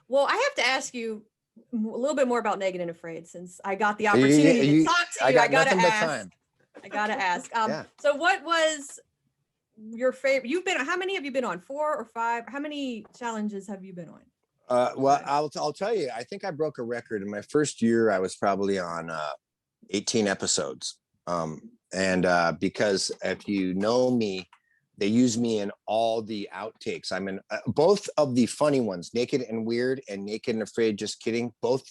Well, I have to ask you a little bit more about Naked and Afraid since I got the opportunity to talk to you. I gotta ask. Yeah. So what was your favorite? How many have you been on? 4 or 5? How many challenges have you been on? Well, I'll tell you, I think I broke a record in my first year. I was probably on 18 episodes. Because if you know me, they use me in all the outtakes. I'm in both of the funny ones, Naked and Weird and Naked and Afraid, Just Kidding. Both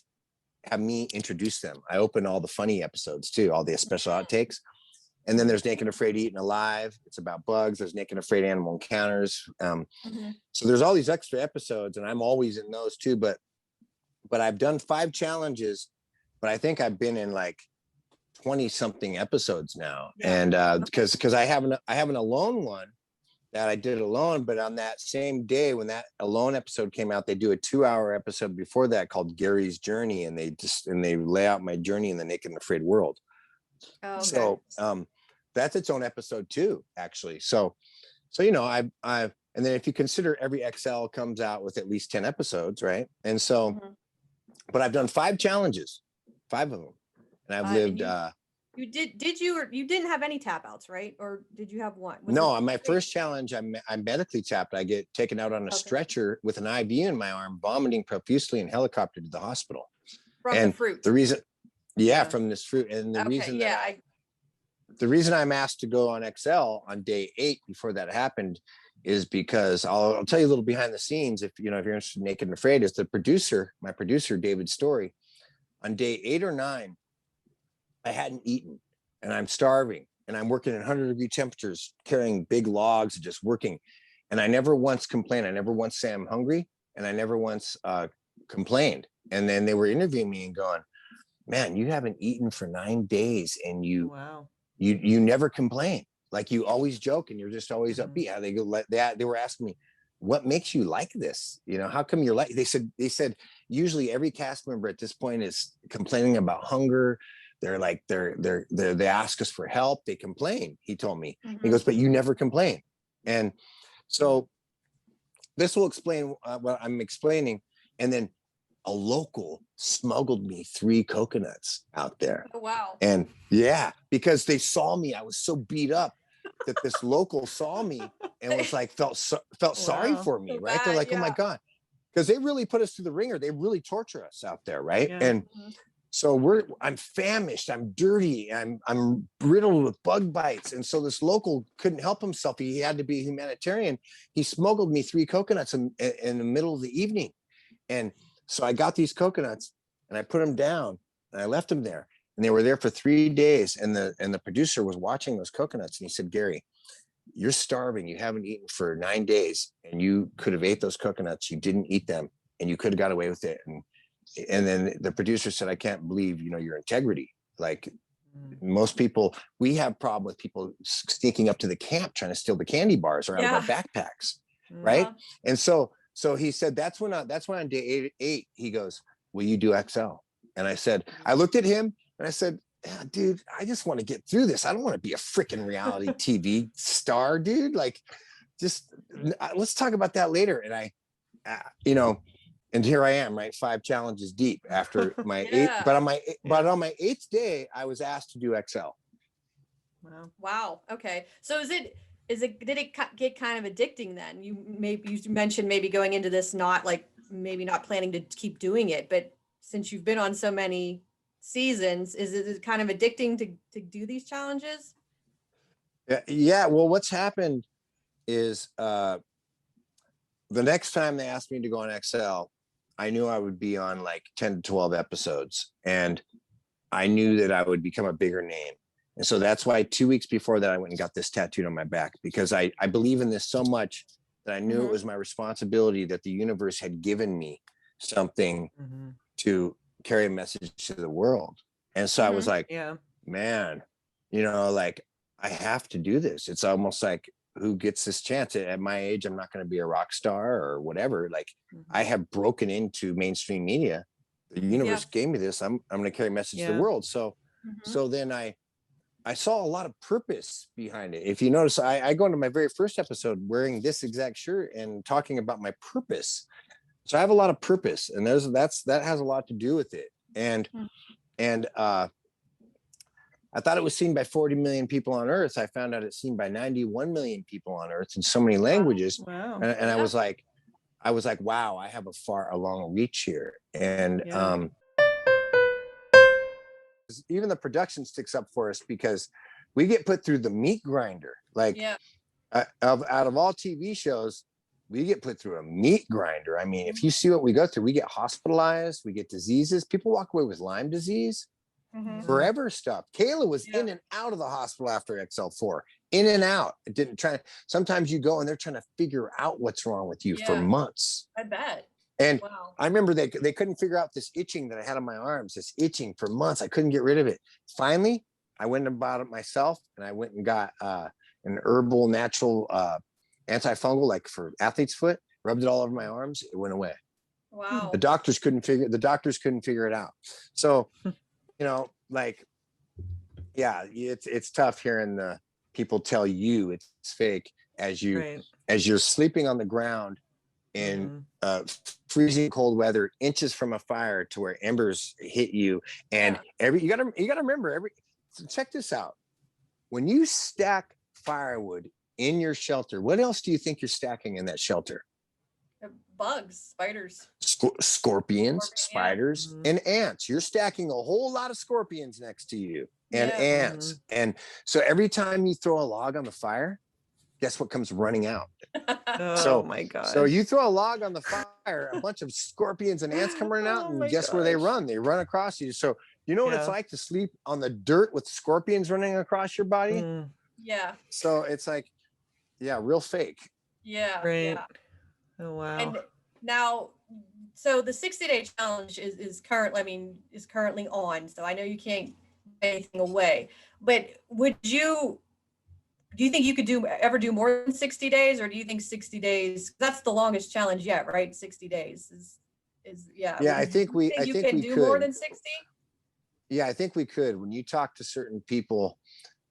have me introduce them. I open all the funny episodes too, all the special outtakes. And then there's Naked and Afraid Eaten Alive. It's about bugs. There's Naked and Afraid Animal Encounters. So there's all these extra episodes, and I'm always in those too. But I've done 5 challenges, but I think I've been in like 20 something episodes now. And because I have an alone one that I did alone, but on that same day when that alone episode came out, they do a 2-hour episode before that called Gary's Journey, and they lay out my journey in the Naked and Afraid world. Oh, okay. So that's its own episode too, actually. So you know, I've and then if you consider every XL comes out with at least 10 episodes, right? And so but I've done 5 challenges, 5 of them. And I've lived you didn't have any tap outs, right? Or did you have one? No, on my first challenge, I'm medically tapped. I get taken out on a stretcher with an IV in my arm, vomiting profusely, and helicoptered to the hospital. From the fruit. The reason, from this fruit. And the reason the reason I'm asked to go on XL on day 8 before that happened is because I'll tell you a little behind the scenes. If you're interested in Naked and Afraid, is my producer, David Story. On day 8 or 9, I hadn't eaten and I'm starving and I'm working at 100-degree temperatures, carrying big logs and just working. And I never once complained. I never once say I'm hungry, and I never once complained. And then they were interviewing me and going, man, you haven't eaten for 9 days and you never complain. Like, you always joke and you're just always upbeat. How they were asking me, what makes you like this? You know, how come you're like, they said usually every cast member at this point is complaining about hunger. They're like, they ask us for help. They complain. He told me, he goes, but you never complain. And so this will explain what I'm explaining. And then a local smuggled me 3 coconuts out there. Oh, wow. And because they saw me, I was so beat up that this local saw me and was like, felt sorry for me, right? They're like, oh my God. Because they really put us through the ringer. They really torture us out there, right? Yeah. And so I'm famished, I'm dirty, I'm riddled with bug bites. And so this local couldn't help himself. He had to be a humanitarian. He smuggled me 3 coconuts in the middle of the evening. And so I got these coconuts and I put them down and I left them there. And they were there for 3 days. And the producer was watching those coconuts and he said, Gary, you're starving. You haven't eaten for 9 days and you could have ate those coconuts. You didn't eat them and you could have got away with it. And then the producer said, I can't believe, your integrity. Like most people, we have problem with people sneaking up to the camp, trying to steal the candy bars or out of our backpacks. Right. And so he said, that's when on day 8, he goes, will you do XL? And I looked at him and I said, dude, I just want to get through this. I don't want to be a freaking reality TV star, dude. Like, just let's talk about that later. And and here I am, right? 5 challenges deep after my 8th. But on my 8th day, I was asked to do XL. Wow. Okay. So did it get kind of addicting then? You mentioned maybe going into this not planning to keep doing it, but since you've been on so many seasons, is it kind of addicting to do these challenges? Yeah. Well, what's happened is the next time they asked me to go on XL, I knew I would be on like 10 to 12 episodes, and I knew that I would become a bigger name. And so that's why 2 weeks before that, I went and got this tattooed on my back, because I believe in this so much that I knew it was my responsibility, that the universe had given me something to carry a message to the world. And so I was like, man, like, I have to do this. It's almost like, who gets this chance? At my age, I'm not going to be a rock star or whatever. Like, I have broken into mainstream media. The universe gave me this. I'm going to carry a message to the world. So then I saw a lot of purpose behind it. If you notice, I go into my very first episode wearing this exact shirt and talking about my purpose. So I have a lot of purpose, and that has a lot to do with it. And I thought it was seen by 40 million people on Earth. I found out it's seen by 91 million people on Earth in so many languages. Wow. And I was like, wow, I have a long reach here. And even the production sticks up for us because we get put through the meat grinder. Like out of all TV shows, we get put through a meat grinder. I mean, if you see what we go through, we get hospitalized, we get diseases. People walk away with Lyme disease, forever stuff. Kayla was in and out of the hospital after XL4, in and out. It didn't try. Sometimes you go and they're trying to figure out what's wrong with you for months. I bet. And I remember they couldn't figure out this itching that I had on my arms, this itching for months. I couldn't get rid of it. Finally, I went and bought it myself, and I went and got an herbal natural antifungal, like for athlete's foot, rubbed it all over my arms. It went away. Wow. The doctors couldn't figure it out. So, like, it's tough hearing the people tell you it's fake as you're sleeping on the ground in freezing cold weather, inches from a fire to where embers hit you. And you gotta remember check this out. When you stack firewood in your shelter, what else do you think you're stacking in that shelter? Bugs, spiders, scorpions, spiders, and ants. You're stacking a whole lot of scorpions next to you and ants. And so every time you throw a log on the fire, guess what comes running out? Oh my God. So you throw a log on the fire, a bunch of scorpions and ants come running out, and guess where they run? They run across you. So you know what it's like to sleep on the dirt with scorpions running across your body? Yeah. So it's like, real fake. Yeah. Right. Yeah. Oh wow. And now, so the 60-day challenge is currently on. So I know you can't give anything away, but do you think you could ever do more than 60 days, or do you think 60 days, that's the longest challenge yet, right? 60 days is. Yeah, I think we can do more than 60. Yeah, I think we could. When you talk to certain people,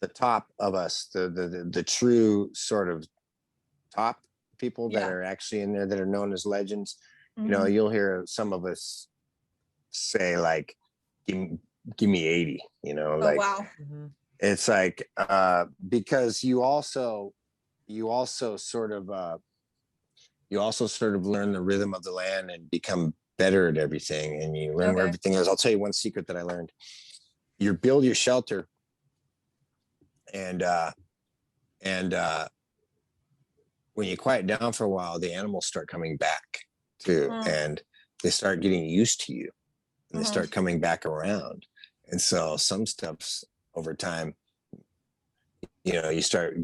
the top of us, the true sort of top people that are actually in there, that are known as legends, you'll hear some of us say like, give me 80, like, wow. It's like, because you also sort of learn the rhythm of the land and become better at everything, and you learn where everything is. I'll tell you one secret that I learned. You build your shelter, and when you quiet down for a while, the animals start coming back too, and they start getting used to you, and they start coming back around. And so some stuff's over time, you start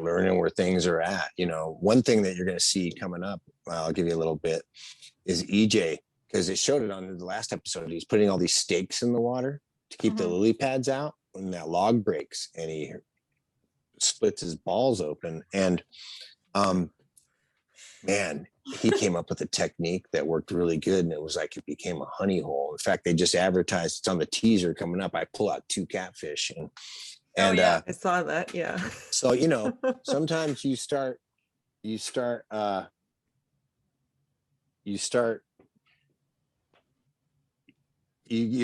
learning where things are at. One thing that you're going to see coming up, I'll give you a little bit, is EJ, because it showed it on the last episode. He's putting all these stakes in the water to keep the lily pads out when that log breaks, and he splits his balls open. And man, he came up with a technique that worked really good, and it was like it became a honey hole. In fact, they just advertised, it's on the teaser coming up. I pull out 2 catfish, and I saw that. So sometimes you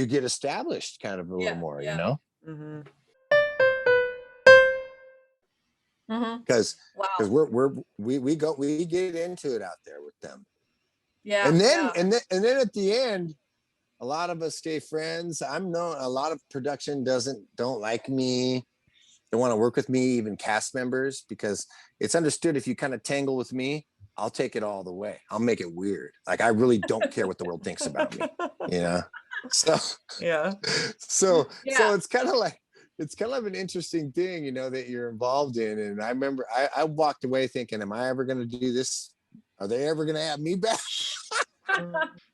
get established kind of a little more, because we get into it out there with them, and then at the end, a lot of us stay friends. A lot of production don't like me, don't want to work with me, even cast members, because it's understood if you kind of tangle with me, I'll take it all the way. I'll make it weird. Like, I really don't care what the world thinks about me, So it's kind of an interesting thing, that you're involved in. And I remember I walked away thinking, am I ever going to do this? Are they ever going to have me back?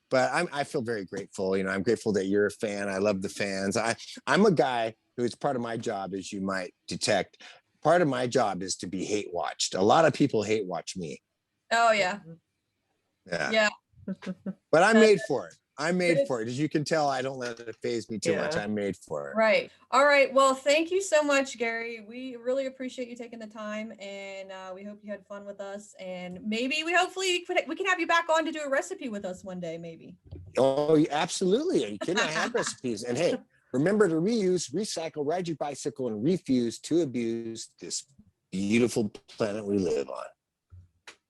But I feel very grateful. I'm grateful that you're a fan. I love the fans. I'm a guy who, it's part of my job, as you might detect. Part of my job is to be hate watched. A lot of people hate watch me. Oh yeah. Yeah. But I'm made for it. I'm made for it. As you can tell, I don't let it phase me too much. I'm made for it. Right. All right. Well, thank you so much, Gary. We really appreciate you taking the time, and we hope you had fun with us. And maybe hopefully we can have you back on to do a recipe with us one day, maybe. Oh, absolutely. Are you kidding? I have recipes. And hey, remember to reuse, recycle, ride your bicycle, and refuse to abuse this beautiful planet we live on.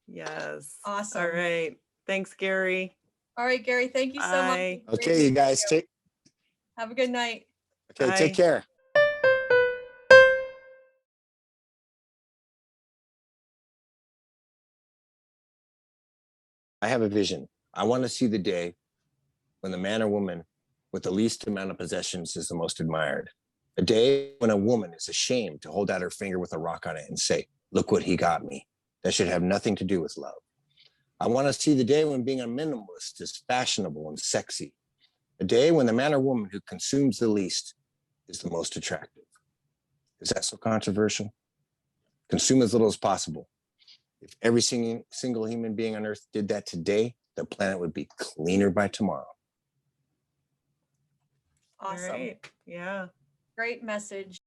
Yes. Awesome. All right. Thanks, Gary. All right, Gary. Thank you so much. Okay, you guys. Have a good night. Okay, Bye. take care. I have a vision. I want to see the day when the man or woman with the least amount of possessions is the most admired. A day when a woman is ashamed to hold out her finger with a rock on it and say, look what he got me. That should have nothing to do with love. I want to see the day when being a minimalist is fashionable and sexy. A day when the man or woman who consumes the least is the most attractive. Is that so controversial? Consume as little as possible. If every single human being on Earth did that today, the planet would be cleaner by tomorrow. Awesome. Right. Yeah. Great message.